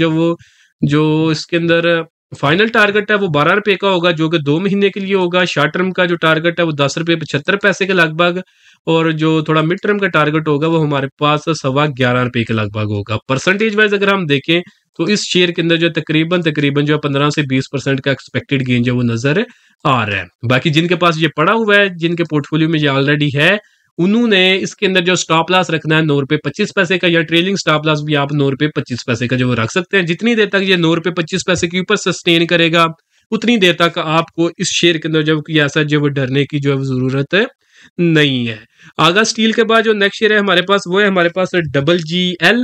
जो इसके अंदर फाइनल टारगेट है वो 12 रुपए का होगा, जो कि 2 महीने के लिए होगा। शॉर्ट टर्म का जो टारगेट है वो 10 रुपए 75 पैसे के लगभग, और जो थोड़ा मिड टर्म का टारगेट होगा वो हमारे पास 11.25 रुपए के लगभग होगा। परसेंटेज वाइज अगर हम देखें तो इस शेयर के अंदर जो तकरीबन जो 15 से 20% का एक्सपेक्टेड गेन जो वो नजर आ रहा है। बाकी जिनके पास ये पड़ा हुआ है, जिनके पोर्टफोलियो में ये ऑलरेडी है, उन्होंने इसके अंदर जो स्टॉप लॉस रखना है 9 रुपए 25 पैसे का, या ट्रेलिंग स्टॉप लॉस भी आप 9 रुपए 25 पैसे का जो वो रख सकते हैं। जितनी देर तक ये 9 रुपए 25 पैसे के ऊपर सस्टेन करेगा उतनी देर तक आपको इस शेयर के अंदर जब कोई ऐसा जो वो डरने की जो है जरूरत नहीं है। आगा स्टील के बाद जो नेक्स्ट शेयर है हमारे पास वो है हमारे पास WGL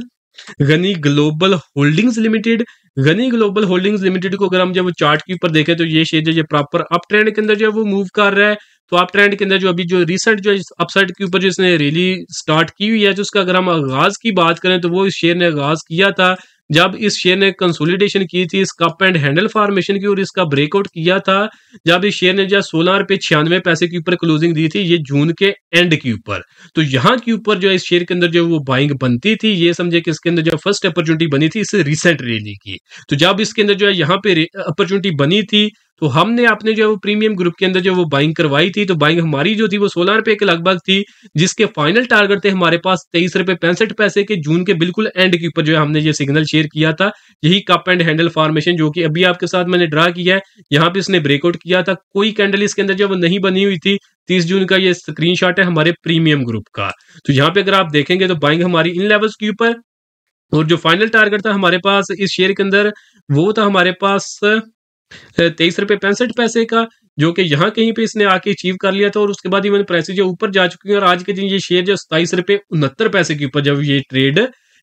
Ghani global holdings limited. Ghani global holdings limited को अगर हम जब चार्ट के ऊपर देखें तो ये शेयर जो प्रॉपर अप ट्रेंड के अंदर जो है वो मूव कर रहा है। तो अप ट्रेंड के अंदर जो अभी जो रिसेंट जो अपसाइड के ऊपर जो इसने रैली स्टार्ट की हुई है, जो उसका अगर हम आगाज की बात करें तो वो इस शेयर ने आगाज किया था जब इस शेयर ने कंसोलिडेशन की थी इस कप एंड हैंडल फॉर्मेशन की, और इसका ब्रेकआउट किया था जब इस शेयर ने जो 16 रुपए 96 पैसे के ऊपर क्लोजिंग दी थी, ये जून के एंड के ऊपर। तो यहाँ के ऊपर जो इस शेयर के अंदर जो वो बाइंग बनती थी, ये समझे कि इसके अंदर जो फर्स्ट अपॉर्चुनिटी बनी थी इस रिसेंट रैली की। तो जब इसके अंदर जो है यहाँ पे अपॉर्चुनिटी बनी थी तो हमने अपने जो है वो प्रीमियम ग्रुप के अंदर जो वो बाइंग करवाई थी, तो बाइंग हमारी जो थी वो 16 रुपए के लगभग थी, जिसके फाइनल टारगेट थे हमारे पास 23 रुपए 65 पैसे के। जून के बिल्कुल एंड के ऊपर जो है हमने ये सिग्नल शेयर किया था, यही कप एंड हैंडल फॉर्मेशन जो कि अभी आपके साथ मैंने ड्रा किया है। यहाँ पे इसने ब्रेकआउट किया था, कोई कैंडल इसके अंदर जो वो नहीं बनी हुई थी। 30 जून का ये स्क्रीनशॉट है हमारे प्रीमियम ग्रुप का। तो यहाँ पे अगर आप देखेंगे तो बाइंग हमारी इन लेवल्स के ऊपर, और जो फाइनल टारगेट था हमारे पास इस शेयर के अंदर वो था हमारे पास 23 रुपए 65 पैसे का, जो कि यहाँ कहीं पे इसने आके अचीव कर लिया था। और उसके बाद इवन प्राइस जो ऊपर जा चुकी है, और आज के दिन ये शेयर जो 27 रुपए 69 पैसे के ऊपर जब ये ट्रेड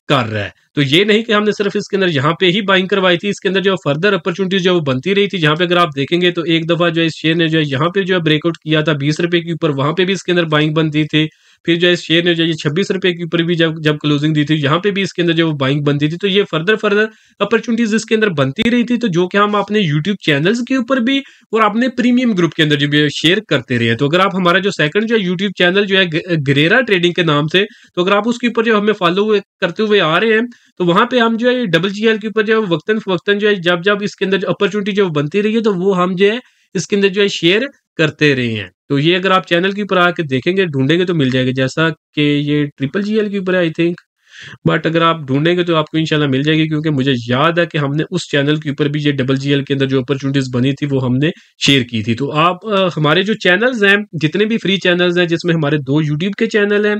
कर रहा है। तो ये नहीं कि हमने सिर्फ इसके अंदर यहाँ पे ही बाइंग करवाई थी, इसके अंदर जो फर्दर अपॉर्चुनिटीज जो बनती रही थी। जहाँ पे अगर आप देखेंगे तो एक दफा जो इस शेयर ने जो है यहाँ पे जो है ब्रेकआउट किया था 20 रुपए के ऊपर, वहां पे भी इसके अंदर बाइंग बनती थी। फिर जो इस शेयर ने जो ये 26 रुपए के ऊपर भी जब जब क्लोजिंग दी थी, यहाँ पे भी इसके अंदर जो बाइंग बनती थी। तो ये फर्दर अपॉर्चुनिटीज इसके अंदर बनती रही थी, तो जो कि हम अपने यूट्यूब चैनल्स के ऊपर भी और अपने प्रीमियम ग्रुप के अंदर जो भी शेयर करते रहे। तो अगर आप हमारा जो सेकंड जो यूट्यूब चैनल जो है गरेरा ट्रेडिंग के नाम से, तो अगर आप उसके ऊपर जो हमें फॉलो करते हुए आ रहे हैं, तो वहां पे हम जो है WGL के ऊपर जो वक्तन जो है जब जब इसके अंदर अपॉर्चुनिटी जो बनती रही है, तो वो हम जो है इसके अंदर जो है शेयर करते रहे हैं। तो ये अगर आप चैनल के ऊपर आके देखेंगे ढूंढेंगे तो मिल जाएगा, जैसा कि ये GGL के ऊपर है आई थिंक, बट अगर आप ढूंढेंगे तो आपको इंशाल्लाह मिल जाएगी, क्योंकि मुझे याद है कि हमने उस चैनल के ऊपर भी ये GGL के अंदर जो अपॉर्चुनिटीज बनी थी वो हमने शेयर की थी। तो आप हमारे जो चैनल्स हैं, जितने भी फ्री चैनल्स हैं, जिसमें हमारे 2 यूट्यूब के चैनल हैं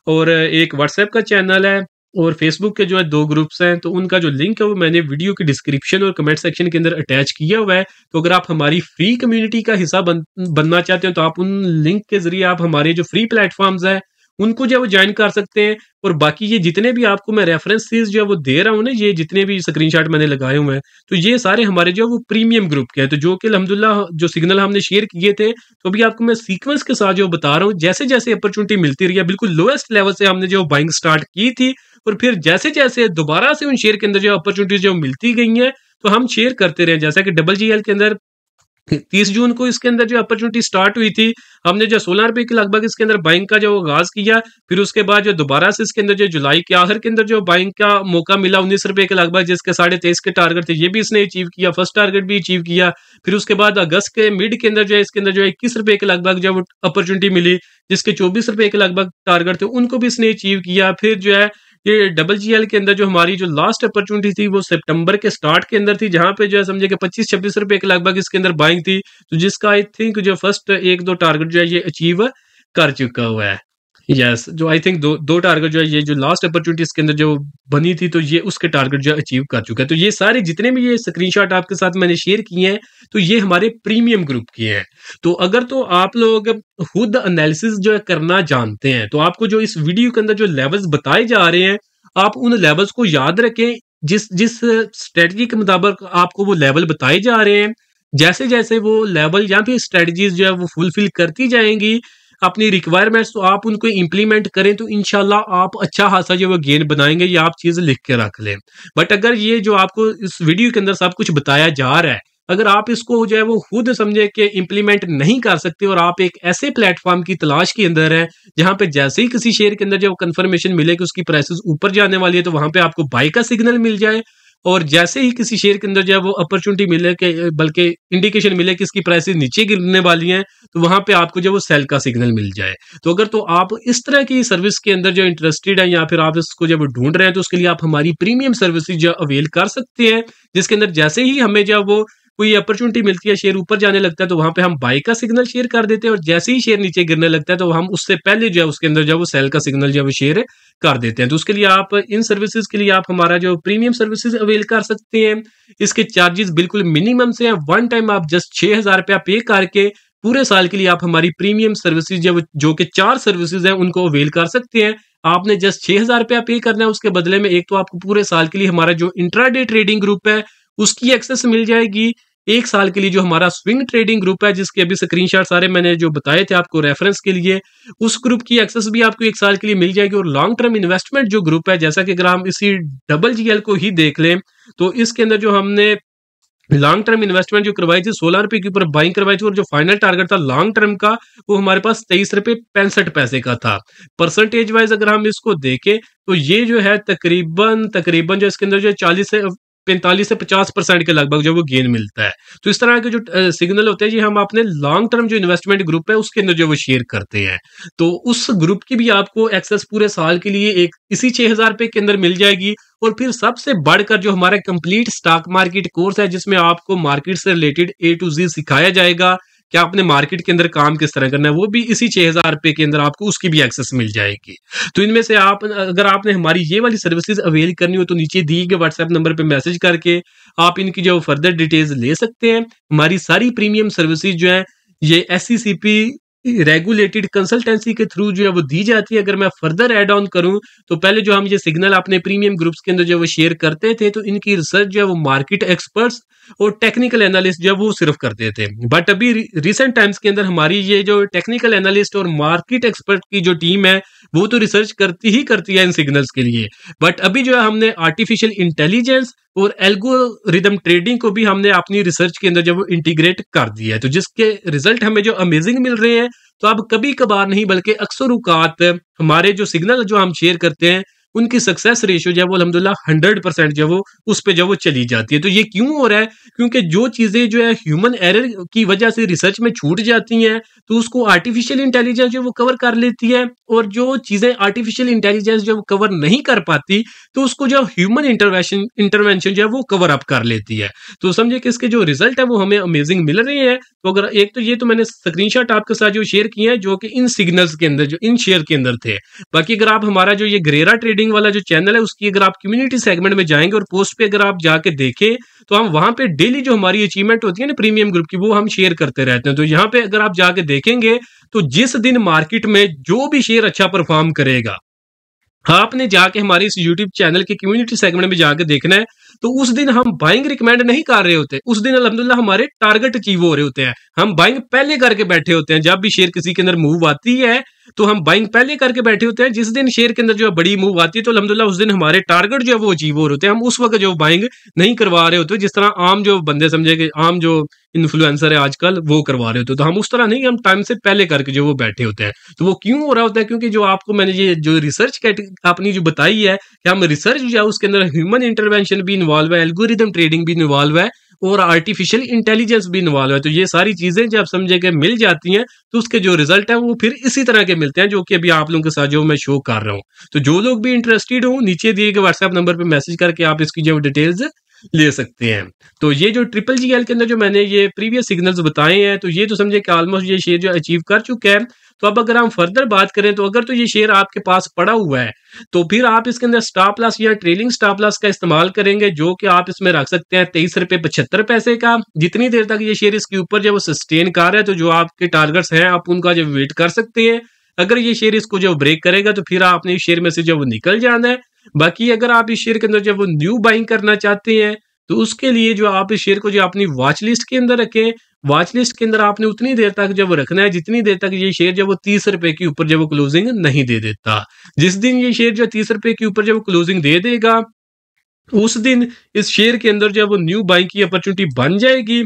और एक व्हाट्सएप का चैनल है और फेसबुक के जो है 2 ग्रुप्स हैं, तो उनका जो लिंक है वो मैंने वीडियो के डिस्क्रिप्शन और कमेंट सेक्शन के अंदर अटैच किया हुआ है। तो अगर आप हमारी फ्री कम्युनिटी का हिस्सा बनना चाहते हैं, तो आप उन लिंक के जरिए आप हमारे जो फ्री प्लेटफॉर्म्स है उनको जो है वो ज्वाइन कर सकते हैं। और बाकी ये जितने भी आपको मैं रेफरेंसेस जो है वो दे रहा हूँ ना, ये जितने भी स्क्रीनशॉट मैंने लगाए हुए हैं, तो ये सारे हमारे जो है वो प्रीमियम ग्रुप के हैं। तो जो कि अल्हम्दुलिल्लाह जो सिग्नल हमने शेयर किए थे, तो अभी आपको मैं सीक्वेंस के साथ जो बता रहा हूँ, जैसे जैसे अपॉर्चुनिटी मिलती रही है, बिल्कुल लोएस्ट लेवल से हमने जो बाइंग स्टार्ट की थी, और फिर जैसे जैसे दोबारा से उन शेयर के अंदर जो अपॉर्चुनिटीज जो मिलती गई हैं, तो हम शेयर करते रहे। जैसा कि GGL के अंदर 30 जून को इसके अंदर जो अपॉर्चुनिटी स्टार्ट हुई थी, हमने जो 16 रुपए के लगभग इसके अंदर बाइंग का जो आगाज किया। फिर उसके बाद जो दोबारा से इसके अंदर जो जुलाई के आखिर के अंदर जो बाइंग का मौका मिला 19 रुपए के लगभग, जिसके 23.5 के टारगेट थे, ये भी इसने अचीव किया, फर्स्ट टारगेट भी अचीव किया। फिर उसके बाद अगस्त के मिड के अंदर जो है इसके अंदर जो 21 रुपए के लगभग जब अपॉर्चुनिटी मिली, जिसके 24 रुपए के लगभग टारगेट थे, उनको भी इसने अचीव किया। फिर जो है ये GGL के अंदर जो हमारी जो लास्ट अपॉर्चुनिटी थी वो सितंबर के स्टार्ट के अंदर थी, जहां पे जो है समझे कि 25-26 रुपए के लगभग इसके अंदर बाइंग थी, तो जिसका आई थिंक जो फर्स्ट 1-2 टारगेट जो है ये अचीव कर चुका हुआ है। यस, जो आई थिंक दो टारगेट जो है ये जो लास्ट अपॉर्चुनिटी इसके अंदर जो बनी थी, तो ये उसके टारगेट जो अचीव कर चुका है। तो ये सारे जितने भी ये स्क्रीनशॉट आपके साथ मैंने शेयर किए हैं, तो ये हमारे प्रीमियम ग्रुप के हैं। तो अगर तो आप लोग खुद एनालिसिस जो है करना जानते हैं, तो आपको जो इस वीडियो के अंदर जो लेवल्स बताए जा रहे हैं, आप उन लेवल्स को याद रखें। जिस जिस स्ट्रेटजी के मुताबिक आपको वो लेवल बताए जा रहे हैं, जैसे जैसे वो लेवल या फिर स्ट्रेटजीज जो है वो फुलफिल करती जाएंगी अपनी रिक्वायरमेंट्स, तो आप उनको इम्प्लीमेंट करें, तो इंशाल्लाह आप अच्छा खासा जो वो गेन बनाएंगे। ये आप चीज लिख के रख लें। बट अगर ये जो आपको इस वीडियो के अंदर सब कुछ बताया जा रहा है, अगर आप इसको जो है वो खुद समझे कि इम्प्लीमेंट नहीं कर सकते, और आप एक ऐसे प्लेटफॉर्म की तलाश के अंदर है जहां पे जैसे ही किसी शेयर के अंदर जब कंफर्मेशन मिले कि उसकी प्राइसेस ऊपर जाने वाली है, तो वहां पे आपको बाय का सिग्नल मिल जाए, और जैसे ही किसी शेयर के अंदर जो है वो अपॉर्चुनिटी मिले कि बल्कि इंडिकेशन मिले कि इसकी प्राइसेस नीचे गिरने वाली हैं, तो वहां पे आपको जो वो सेल का सिग्नल मिल जाए। तो अगर तो आप इस तरह की सर्विस के अंदर जो इंटरेस्टेड है, या फिर आप इसको जब ढूंढ रहे हैं, तो उसके लिए आप हमारी प्रीमियम सर्विसेज जो अवेल कर सकते हैं, जिसके अंदर जैसे ही हमें जब वो कोई अपॉर्चुनिटी मिलती है, शेयर ऊपर जाने लगता है, तो वहां पे हम बाय का सिग्नल शेयर कर देते हैं, और जैसे ही शेयर नीचे गिरने लगता है, तो हम उससे पहले जो है उसके अंदर जो वो सेल का सिग्नल जो है शेयर कर देते हैं। तो उसके लिए आप इन सर्विसेज के लिए आप हमारा जो प्रीमियम सर्विसेज अवेल कर सकते हैं। इसके चार्जेस बिल्कुल मिनिमम से हैं। वन टाइम आप जस्ट 6,000 रुपया पे करके पूरे साल के लिए आप हमारी प्रीमियम सर्विसेज जो कि 4 सर्विसेज हैं उनको अवेल कर सकते हैं। आपने जस्ट 6,000 रुपया पे करना है, उसके बदले में एक तो आपको पूरे साल के लिए हमारा जो इंट्राडे ट्रेडिंग ग्रुप है उसकी एक्सेस मिल जाएगी। 1 साल के लिए जो हमारा स्विंग ट्रेडिंग ग्रुप है, जिसके अभी स्क्रीनशॉट सारे मैंने जो बताए थे आपको रेफरेंस के लिए, उस ग्रुप की एक्सेस भी आपको 1 साल के लिए मिल जाएगी। और लॉन्ग टर्म इन्वेस्टमेंट जो ग्रुप है, जैसा कि अगर हम इसी GGL को ही देख लें, तो इसके अंदर जो हमने लॉन्ग टर्म इन्वेस्टमेंट जो करवाई थी 16 रुपए के ऊपर बाइंग करवाई थी, और जो फाइनल टारगेट था लॉन्ग टर्म का वो हमारे पास 23 रुपए 65 पैसे का था। परसेंटेज वाइज अगर हम इसको देखें, तो ये जो है तकरीबन जो इसके अंदर जो 40 से 45 से 50% के लगभग जो वो गेन मिलता है। तो इस तरह के जो सिग्नल होते हैं जी हम अपने लॉन्ग टर्म जो इन्वेस्टमेंट ग्रुप है उसके अंदर जो वो शेयर करते हैं। तो उस ग्रुप की भी आपको एक्सेस पूरे साल के लिए एक इसी 6000 रुपए के अंदर मिल जाएगी। और फिर सबसे बढ़कर जो हमारा कंप्लीट स्टॉक मार्केट कोर्स है जिसमें आपको मार्केट से रिलेटेड A to Z सिखाया जाएगा कि आपने मार्केट के अंदर काम किस तरह करना है, वो भी इसी 6000 रुपए के अंदर आपको उसकी भी एक्सेस मिल जाएगी। तो इनमें से आप अगर आपने हमारी ये वाली सर्विसेज अवेल करनी हो तो नीचे दिए गए व्हाट्सएप नंबर पे मैसेज करके आप इनकी जो फर्दर डिटेल्स ले सकते हैं। हमारी सारी प्रीमियम सर्विसेज जो है ये SCCP रेगुलेटेड कंसल्टेंसी के थ्रू जो है वो दी जाती है। अगर मैं फर्दर ऐड ऑन करूं तो पहले जो हम ये सिग्नल अपने प्रीमियम ग्रुप्स के अंदर जो वो शेयर करते थे तो इनकी रिसर्च जो है वो मार्केट एक्सपर्ट्स और टेक्निकल एनालिस्ट जो है वो सिर्फ करते थे। बट अभी रिसेंट टाइम्स के अंदर हमारी ये जो टेक्निकल एनालिस्ट और मार्केट एक्सपर्ट की जो टीम है वो तो रिसर्च करती है इन सिग्नल्स के लिए। बट अभी जो है हमने आर्टिफिशियल इंटेलिजेंस और एल्गोरिदम ट्रेडिंग को भी हमने अपनी रिसर्च के अंदर जब इंटीग्रेट कर दिया है तो जिसके रिजल्ट हमें जो अमेजिंग मिल रहे हैं। तो अब कभी कभार नहीं बल्कि अक्सर औकात हमारे जो सिग्नल जो हम शेयर करते हैं उनकी सक्सेस रेशियो जो है वो अल्हम्दुलिल्लाह 100% जो वो उस पे जो वो चली जाती है। तो ये क्यों हो रहा है? क्योंकि जो चीजें जो है ह्यूमन एरर की वजह से रिसर्च में छूट जाती हैं तो उसको आर्टिफिशियल इंटेलिजेंस जो वो कवर कर लेती है। और जो चीजें आर्टिफिशियल इंटेलिजेंस जो कवर नहीं कर पाती तो उसको जो ह्यूमन इंटरवेंशन जो है वो कवर अप कर लेती है। तो समझे कि इसके जो रिजल्ट है वो हमें अमेजिंग मिल रहे हैं। तो अगर एक तो ये तो मैंने स्क्रीनशॉट आपके साथ जो शेयर किए हैं जो कि इन सिग्नल्स के अंदर जो इन शेयर के अंदर थे। बाकी अगर आप हमारा जो ये ग्रेरा ट्रेडिंग वाला जो चैनल है उसकी अगर आप कम्युनिटी सेगमेंट में जाएंगे और पोस्ट पे अगर आप जाके देखें तो हम वहां पे डेली जो हमारी अचीवमेंट होती है ना प्रीमियम ग्रुप की वो हम शेयर करते रहते हैं। तो यहाँ पे अगर आप जाके देखेंगे तो जिस दिन मार्केट में जो भी शेयर अच्छा परफॉर्म करेगा आपने जाके हमारे इस YouTube चैनल के कम्युनिटी सेगमेंट में जाके देखना है। तो उस दिन हम बाइंग रिकमेंड नहीं कर रहे होते, उस दिन अल्हम्दुलिल्लाह हमारे टारगेट अचीव हो रहे होते हैं। हम बाइंग पहले करके बैठे होते हैं। जब भी शेयर किसी के अंदर मूव आती है तो हम बाइंग पहले करके बैठे होते हैं। जिस दिन शेयर के अंदर जो बड़ी मूव आती है तो अल्हम्दुलिल्लाह उस दिन हमारे टारगेट जो है वो अचीव हो रहे होते हैं। हम उस वक्त जो बाइंग नहीं करवा रहे होते जिस तरह आम जो बंदे समझे कि आम जो इन्फ्लुएंसर है आजकल वो करवा रहे होते। तो हम उस तरह नहीं, हम टाइम से पहले करके जो वो बैठे होते हैं। तो वो क्यों हो रहा होता है? क्योंकि जो आपको मैंने ये जो रिसर्च अपनी जो बताई है कि हम रिसर्च जो है उसके अंदर ह्यूमन इंटरवेंशन भी इन्वॉल्व है, एल्गोरिदम ट्रेडिंग भी इन्वॉल्व है और आर्टिफिशियल इंटेलिजेंस भी इन्वॉल्व है। तो ये सारी चीजें जब समझे के मिल जाती हैं तो उसके जो रिजल्ट है वो फिर इसी तरह के मिलते हैं जो कि अभी आप लोगों के साथ जो मैं शो कर रहा हूँ। तो जो लोग भी इंटरेस्टेड हो नीचे दिए गए व्हाट्सएप नंबर पे मैसेज करके आप इसकी जो डिटेल्स ले सकते हैं। तो ये जो ट्रिपल GL के अंदर जो मैंने ये प्रीवियस सिग्नल्स बताए हैं तो ये तो समझे कि ऑलमोस्ट ये शेयर जो अचीव कर चुका है। तो अब अगर हम फर्दर बात करें तो अगर तो ये शेयर आपके पास पड़ा हुआ है तो फिर आप इसके अंदर स्टॉप लॉस या ट्रेलिंग स्टॉप लॉस का इस्तेमाल करेंगे जो कि आप इसमें रख सकते हैं 23 रुपए 75 पैसे का। जितनी देर तक ये शेयर इसके ऊपर जो वो सस्टेन कर रहा है तो जो आपके टारगेट्स हैं आप उनका जो वेट कर सकते हैं। अगर ये शेयर इसको जो ब्रेक करेगा तो फिर आपने इस शेयर में से जो वो निकल जाना है। बाकी अगर आप इस शेयर के अंदर जब वो न्यू बाइंग करना चाहते हैं तो उसके लिए जो आप इस शेयर को जो अपनी वॉच लिस्ट के अंदर रखें। वॉच लिस्ट के अंदर आपने उतनी देर तक जब रखना है जितनी देर तक ये शेयर जब वो 30 रुपए के ऊपर जब वो क्लोजिंग नहीं दे देता। जिस दिन ये शेयर जो 30 रुपए के ऊपर जब वो क्लोजिंग दे देगा उस दिन इस शेयर के अंदर जब वो न्यू बाइंग की अपॉर्चुनिटी बन जाएगी।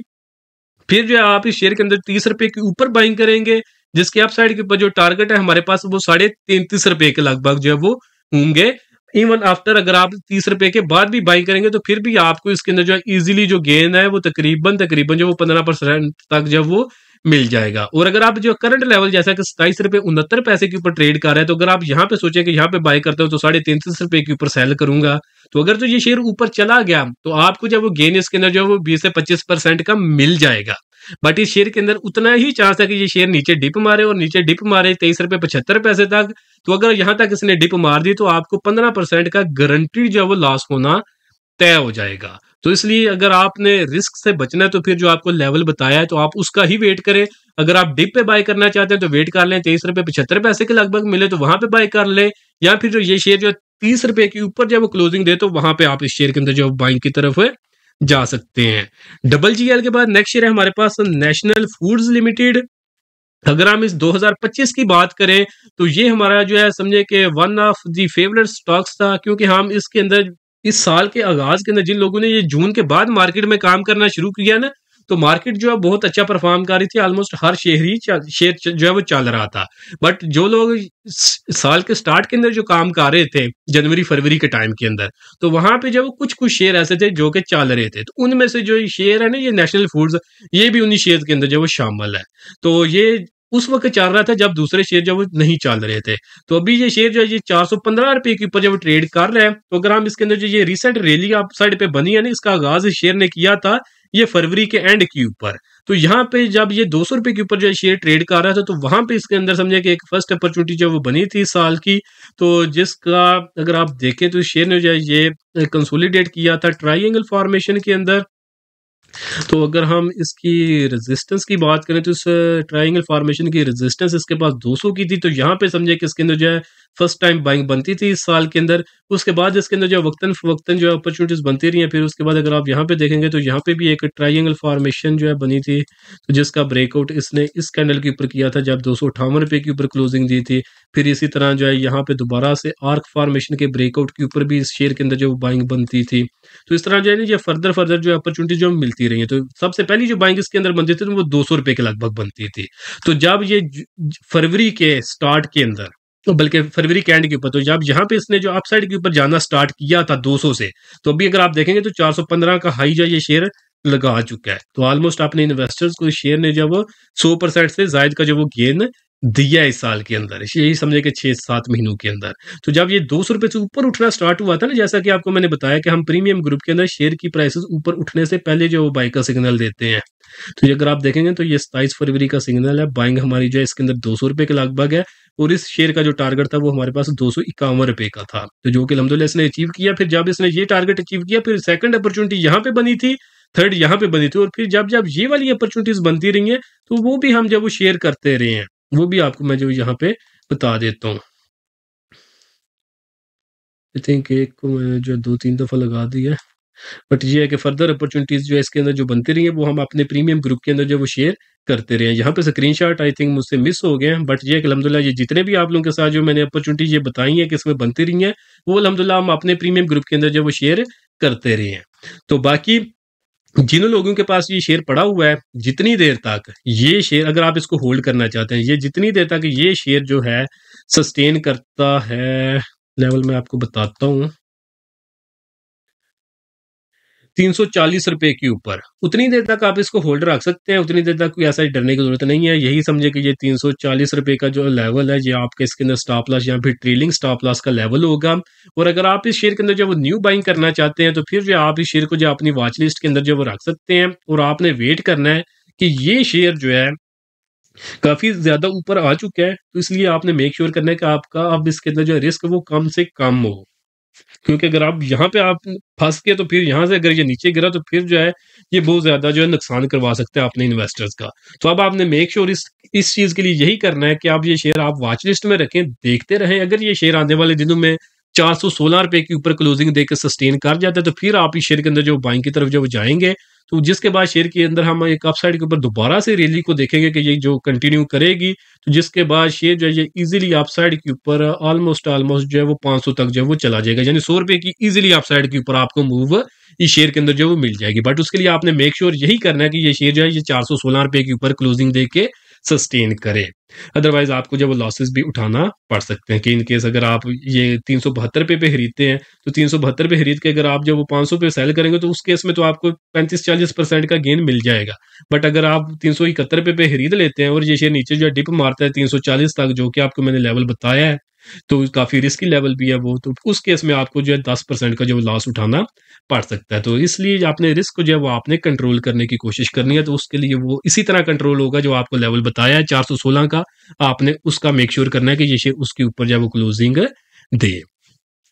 फिर जो है आप इस शेयर के अंदर 30 रुपए के ऊपर बाइंग करेंगे जिसके अपसाइड के ऊपर जो टारगेट है हमारे पास वो 33.5 रुपए के लगभग जो है वो होंगे। इवन आफ्टर अगर आप 30 रुपए के बाद भी बाई करेंगे तो फिर भी आपको इसके अंदर जो इजीली जो गेन है वो तकरीबन जो वो 15% तक जब वो मिल जाएगा। और अगर आप जो करंट लेवल जैसा कि 27 रुपए 69 पैसे के ऊपर ट्रेड कर रहे हैं तो अगर आप यहाँ पे सोचे कि यहाँ पे बाय करते हो तो 33.5 रुपए के ऊपर सेल करूंगा तो अगर तो ये शेयर ऊपर चला गया तो आपको जब वो गेन इसके अंदर जो वो 20 से 25% का मिल जाएगा। बट इस शेयर के अंदर उतना ही चांस है कि ये शेयर नीचे डिप मारे और नीचे डिप मारे 23 रुपए 75 पैसे तक। तो अगर यहां तक इसने डिप मार दी तो आपको 15% का गारंटी जो है वो लॉस होना तय हो जाएगा। तो इसलिए अगर आपने रिस्क से बचना है तो फिर जो आपको लेवल बताया है तो आप उसका ही वेट करें। अगर आप डिप पे बाय करना चाहते हैं तो वेट कर लें 23 रुपए 75 पैसे के लगभग मिले तो वहां पे बाय कर ले। या फिर जो ये शेयर जो 30 रुपए के ऊपर जब वो क्लोजिंग दे तो वहां पे आप इस शेयर के अंदर जो बाइंग की तरफ जा सकते हैं। डबल GL के बाद नेक्स्ट शेयर है हमारे पास नेशनल फूड्स लिमिटेड। अगर हम इस 2025 की बात करें तो ये हमारा जो है समझे कि one of the favourite stocks था क्योंकि हम इसके अंदर इस साल के आगाज के अंदर जिन लोगों ने ये जून के बाद मार्केट में काम करना शुरू किया ना तो मार्केट जो है बहुत अच्छा परफॉर्म कर रही थी, ऑलमोस्ट हर शेयर जो है वो चल रहा था। बट जो लोग साल के स्टार्ट के अंदर जो काम कर रहे थे जनवरी फरवरी के टाइम के अंदर, तो वहां पे जो कुछ कुछ शेयर ऐसे थे जो कि चल रहे थे, तो उनमें से जो शेयर है ना, ये नेशनल फूड्स, ये भी उन्हीं शेयर के अंदर जो वो शामिल है। तो ये उस वक्त चल रहा था जब दूसरे शेयर जो वो नहीं चल रहे थे। तो अभी ये शेयर जो है ये 415 रुपए के ऊपर जब ट्रेड कर रहे हैं, तो अगर हम इसके अंदर जो ये रिसेंट रैली आप साइड पे बनी है ना, इसका आगाज इस शेयर ने किया था ये फरवरी के एंड के ऊपर। तो यहाँ पे जब ये 200 रुपए के ऊपर जो शेयर ट्रेड कर रहा था, तो वहां पे इसके अंदर समझे कि एक फर्स्ट अपॉर्चुनिटी जो वो बनी थी इस साल की, तो जिसका अगर आप देखें तो शेयर ने जो है ये कंसोलिडेट किया था ट्रायंगल फॉर्मेशन के अंदर। तो अगर हम इसकी रेजिस्टेंस की बात करें तो इस ट्रायंगल फॉर्मेशन की रेजिस्टेंस इसके पास 200 की थी। तो यहाँ पे समझे कि इसके अंदर जो है फर्स्ट टाइम बाइंग बनती थी इस साल के अंदर। उसके बाद इसके अंदर जो वक्तन फवक्तन जो अपॉर्चुनिटीज बनती रही हैं। फिर उसके बाद अगर आप यहाँ पे देखेंगे तो यहाँ पे भी एक ट्रायंगल फॉर्मेशन जो है बनी थी, तो जिसका ब्रेकआउट इसने इस कैंडल के ऊपर किया था जब 258 रुपए के ऊपर क्लोजिंग दी थी। फिर इसी तरह जो है यहाँ पे दोबारा से आर्क फॉर्मेशन के ब्रेकआउट के ऊपर भी इस शेयर के अंदर जो बाइंग बनती थी। तो इस तरह जो है ना, ये फर्दर जो अपॉर्चुनिटी जो मिलती रही है। तो सबसे पहली जो बाइंग इसके अंदर बनती थी तो वो 200 रुपए के लगभग बनती थी। तो जब ये फरवरी के स्टार्ट के अंदर, तो बल्कि फरवरी के एंड के ऊपर, तो जब यहाँ पे इसने जो अपसाइड के ऊपर जाना स्टार्ट किया था 200 से, तो अभी अगर आप देखेंगे तो 415 का हाई जो ये शेयर लगा चुका है। तो ऑलमोस्ट अपने इन्वेस्टर्स को शेयर ने जब 100% से जायद का जो वो गेन दिया इस साल के अंदर, यही समझे कि 6-7 महीनों के अंदर। तो जब ये 200 रुपए से ऊपर उठना स्टार्ट हुआ था ना, जैसा कि आपको मैंने बताया कि हम प्रीमियम ग्रुप के अंदर शेयर की प्राइसेस ऊपर उठने से पहले जो बाई का सिग्नल देते हैं। तो ये अगर आप देखेंगे तो ये 27 फरवरी का सिग्नल है, बाइंग हमारी जो है इसके अंदर 200 रुपए के लगभग है। और इस शेयर का जो टारगेट था वो हमारे पास 251 रुपए का था, तो जो कि अल्हम्दुलिल्लाह इसने अचीव किया। फिर जब इसने ये टारगेट अचीव किया, फिर सेकंड अपॉर्चुनिटी यहाँ पे बनी थी, थर्ड यहाँ पे बनी थी, और फिर जब जब ये वाली अपॉर्चुनिटीज बनती रही हैं, तो वो भी हम जब वो शेयर करते रहे हैं, वो भी आपको मैं जो यहाँ पे बता देता हूँ। आई थिंक एक को मैंने जो 2-3 दफा लगा दी है, बट ये है कि फर्दर अपॉर्चुनिटीज जो है इसके अंदर जो बनती रही है, वो हम अपने प्रीमियम ग्रुप के अंदर जो वो शेयर करते रहे हैं। यहाँ पे स्क्रीनशॉट आई थिंक मुझसे मिस हो गए हैं, बट ये अल्हम्दुलिल्लाह ये जितने भी आप लोगों के साथ जो मैंने अपॉर्चुनिटी ये बताई है कि इसमें बनती रही है, वो अल्हम्दुलिल्लाह हम अपने प्रीमियम ग्रुप के अंदर जो वो शेयर करते रहे हैं। तो बाकी जिन लोगों के पास ये शेयर पड़ा हुआ है, जितनी देर तक ये शेयर अगर आप इसको होल्ड करना चाहते हैं, ये जितनी देर तक ये शेयर जो है सस्टेन करता है, लेवल मैं आपको बताता हूँ, 340 रुपए के ऊपर, उतनी देर तक आप इसको होल्ड रख सकते हैं। उतनी देर तक कोई ऐसा डरने की जरूरत नहीं है। यही समझे कि ये 340 रुपए का जो लेवल है, ये आपके इसके अंदर स्टॉप लॉस या फिर ट्रेलिंग स्टॉप लॉस का लेवल होगा। और अगर आप इस शेयर के अंदर जब न्यू बाइंग करना चाहते हैं, तो फिर जो आप इस शेयर को जो अपनी वॉच लिस्ट के अंदर जो वो रख सकते हैं, और आपने वेट करना है कि ये शेयर जो है काफी ज्यादा ऊपर आ चुका है। तो इसलिए आपने मेक श्योर करना है कि आपका अब इसके अंदर जो रिस्क वो कम से कम हो, क्योंकि अगर आप यहाँ पे आप फंस गए, तो फिर यहाँ से अगर ये नीचे गिरा, तो फिर जो है ये बहुत ज्यादा जो है नुकसान करवा सकते हैं अपने इन्वेस्टर्स का। तो अब आपने मेक श्योर इस चीज के लिए यही करना है कि आप ये शेयर आप वॉच लिस्ट में रखें, देखते रहें। अगर ये शेयर आने वाले दिनों में 416 रुपए के ऊपर क्लोजिंग देकर सस्टेन कर जाता है, तो फिर आप इस शेयर के अंदर जो बाइंग की तरफ जो जाएंगे, तो जिसके बाद शेयर के अंदर हम एक अपसाइड के ऊपर दोबारा से रैली को देखेंगे कि ये जो कंटिन्यू करेगी, तो जिसके बाद शेयर जो है ये इजीली अपसाइड के ऊपर ऑलमोस्ट जो है वो 500 तक जो है वो चला जाएगा, यानी 100 रुपए की इजीली अपसाइड के ऊपर आपको मूव इस शेयर के अंदर जो वो मिल जाएगी। बट उसके लिए आपने मेक श्योर यही करना है कि ये शेयर जो है ये 416 रुपए के ऊपर क्लोजिंग दे के सस्टेन करे। अदरवाइज आपको जो वो लॉसेस भी उठाना पड़ सकते हैं, कि इन केस अगर आप ये 372 रुपए पे खरीदते हैं, तो 372 पे खरीद के अगर आप जो वो 500 पे सेल करेंगे, तो उस केस में तो आपको 35-40% का गेन मिल जाएगा। बट अगर आप 371 रुपए पे खरीद लेते हैं और ये शेयर नीचे जो डिप मारता है 340 तक, जो कि आपको मैंने लेवल बताया है, तो काफी रिस्की लेवल भी है वो, तो उस केस में आपको जो है 10% का जो लॉस उठाना पड़ सकता है। तो इसलिए आपने रिस्क को जो है वो आपने कंट्रोल करने की कोशिश करनी है। तो उसके लिए वो इसी तरह कंट्रोल होगा जो आपको लेवल बताया है 416 का, आपने उसका मेक श्योर करना है कि ये शेयर उसके ऊपर जो है वो क्लोजिंग दे।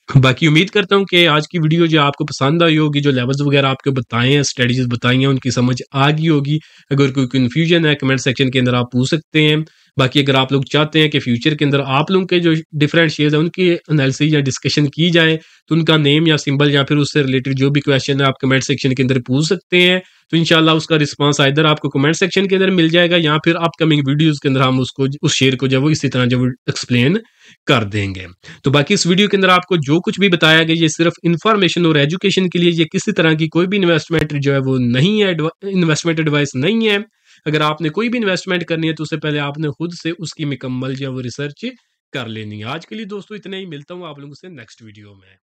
बाकी उम्मीद करता हूँ कि आज की वीडियो जो आपको पसंद आई होगी, जो लेवल्स वगैरह आपको बताए हैं, स्ट्रेटजीज बताई हैं, उनकी समझ आ गई होगी। अगर कोई कंफ्यूजन है कमेंट सेक्शन के अंदर आप पूछ सकते हैं। बाकी अगर आप लोग चाहते हैं कि फ्यूचर के अंदर आप लोगों के जो डिफरेंट शेयर्स हैं उनकी एनालिसिस या डिस्कशन की जाए, तो उनका नेम या सिंबल या फिर उससे रिलेटेड जो भी क्वेश्चन है आप कमेंट सेक्शन के अंदर पूछ सकते हैं। तो इंशाल्लाह उसका रिस्पांस इधर आपको कमेंट सेक्शन के अंदर मिल जाएगा, या फिर अपकमिंग वीडियोस के अंदर हम उसको उस शेयर को जो वो इसी तरह जो एक्सप्लेन कर देंगे। तो बाकी इस वीडियो के अंदर आपको जो कुछ भी बताया गया ये सिर्फ इंफॉर्मेशन और एजुकेशन के लिए, ये किसी तरह की कोई भी इन्वेस्टमेंट जो है वो नहीं है, इन्वेस्टमेंट एडवाइस नहीं है। अगर आपने कोई भी इन्वेस्टमेंट करनी है तो उससे पहले आपने खुद से उसकी मुकम्मल जो है वो रिसर्च कर लेनी है। आज के लिए दोस्तों इतना ही, मिलता हूँ आप लोगों से नेक्स्ट वीडियो में।